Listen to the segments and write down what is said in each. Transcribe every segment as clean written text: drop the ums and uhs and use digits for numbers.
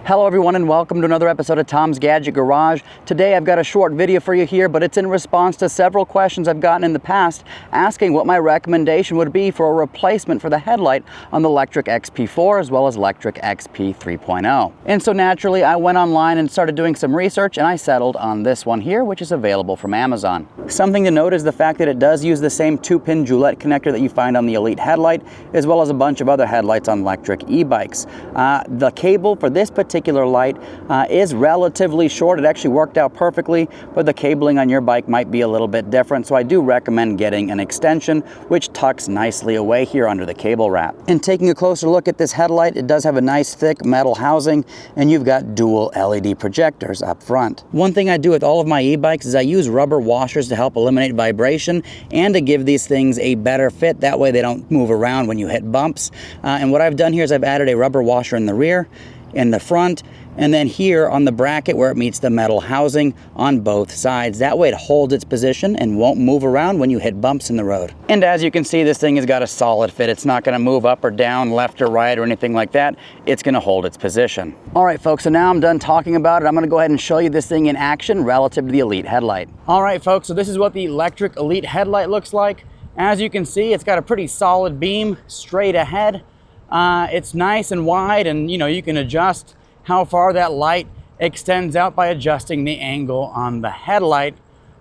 Hello everyone and welcome to another episode of Tom's Gadget Garage. Today I've got a short video for you here, but it's in response to several questions I've gotten in the past asking what my recommendation would be for a replacement for the headlight on the Lectric XP4 as well as Lectric XP 3.0. And so naturally I went online and started doing some research and I settled on this one here, which is available from Amazon. Something to note is the fact that it does use the same 2-pin Joulette connector that you find on the Elite headlight, as well as a bunch of other headlights on Lectric E-Bikes. The cable for this particular light is relatively short. It actually worked out perfectly, but the cabling on your bike might be a little bit different, so I do recommend getting an extension which tucks nicely away here under the cable wrap. And taking a closer look at this headlight, it does have a nice thick metal housing, and you've got dual LED projectors up front. One thing I do with all of my e-bikes is I use rubber washers to help eliminate vibration and to give these things a better fit. That way they don't move around when you hit bumps. And what I've done here is I've added a rubber washer in the rear, in the front, and then here on the bracket where it meets the metal housing on both sides. That way it holds its position and won't move around when you hit bumps in the road. And as you can see, this thing has got a solid fit. It's not going to move up or down, left or right or anything like that. It's going to hold its position. All right folks, so now I'm done talking about it. I'm going to go ahead and show you this thing in action relative to the Elite headlight. All right folks, so this is what the Lectric Elite headlight looks like. As you can see, it's got a pretty solid beam straight ahead. It's nice and wide, and you can adjust how far that light extends out by adjusting the angle on the headlight.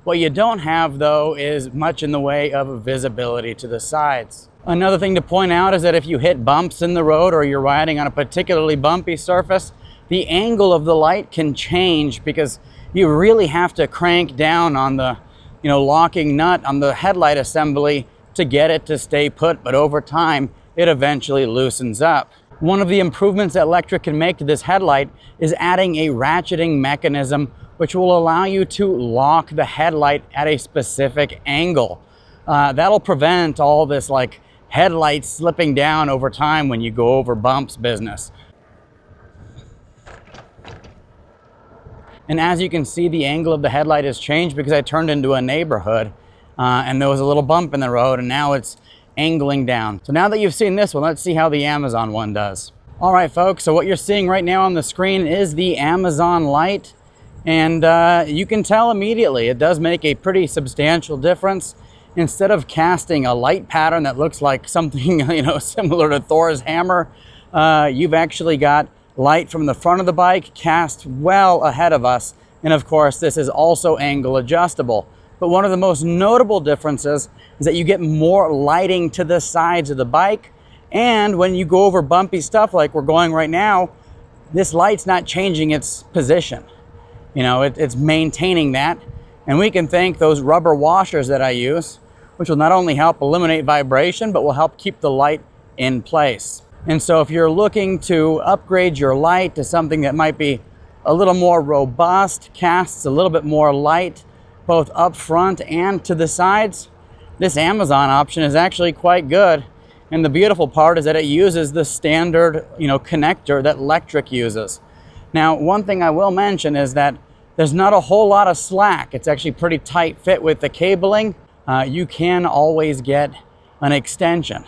What you don't have though is much in the way of visibility to the sides. Another thing to point out is that if you hit bumps in the road or you're riding on a particularly bumpy surface, the angle of the light can change because you really have to crank down on the locking nut on the headlight assembly to get it to stay put, but over time it eventually loosens up. One of the improvements that Lectric can make to this headlight is adding a ratcheting mechanism which will allow you to lock the headlight at a specific angle. That'll prevent all this like headlight slipping down over time when you go over bumps business. And as you can see, the angle of the headlight has changed because I turned into a neighborhood and there was a little bump in the road, and now it's angling down. So now that you've seen this one, let's see how the Amazon one does. All right folks, so what you're seeing right now on the screen is the Amazon light, and you can tell immediately it does make a pretty substantial difference. Instead of casting a light pattern that looks like something similar to Thor's hammer, you've actually got light from the front of the bike cast well ahead of us, and of course this is also angle adjustable. But one of the most notable differences is that you get more lighting to the sides of the bike, and when you go over bumpy stuff like we're going right now, this light's not changing its position. It's maintaining that, and we can thank those rubber washers that I use, which will not only help eliminate vibration, but will help keep the light in place. And so if you're looking to upgrade your light to something that might be a little more robust, casts a little bit more light both up front and to the sides, this Amazon option is actually quite good. And the beautiful part is that it uses the standard connector that Lectric uses. Now, one thing I will mention is that there's not a whole lot of slack. It's actually pretty tight fit with the cabling. You can always get an extension.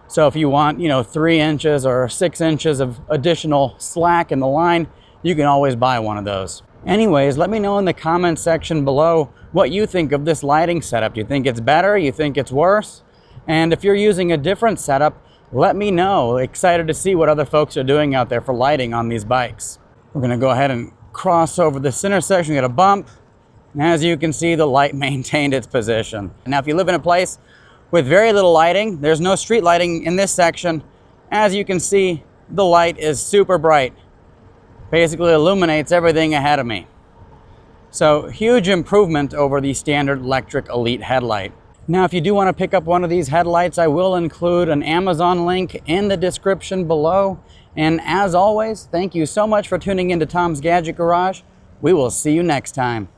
So if you want 3 inches or 6 inches of additional slack in the line, you can always buy one of those. Anyways, let me know in the comments section below what you think of this lighting setup. Do you think it's better? You think it's worse? And if you're using a different setup, let me know. Excited to see what other folks are doing out there for lighting on these bikes. We're gonna go ahead and cross over this intersection. We got a bump. And as you can see, the light maintained its position. Now, if you live in a place with very little lighting, there's no street lighting in this section. As you can see, the light is super bright. Basically illuminates everything ahead of me. So huge improvement over the standard Lectric Elite headlight. Now, if you do want to pick up one of these headlights, I will include an Amazon link in the description below. And as always, thank you so much for tuning into Tom's Gadget Garage. We will see you next time.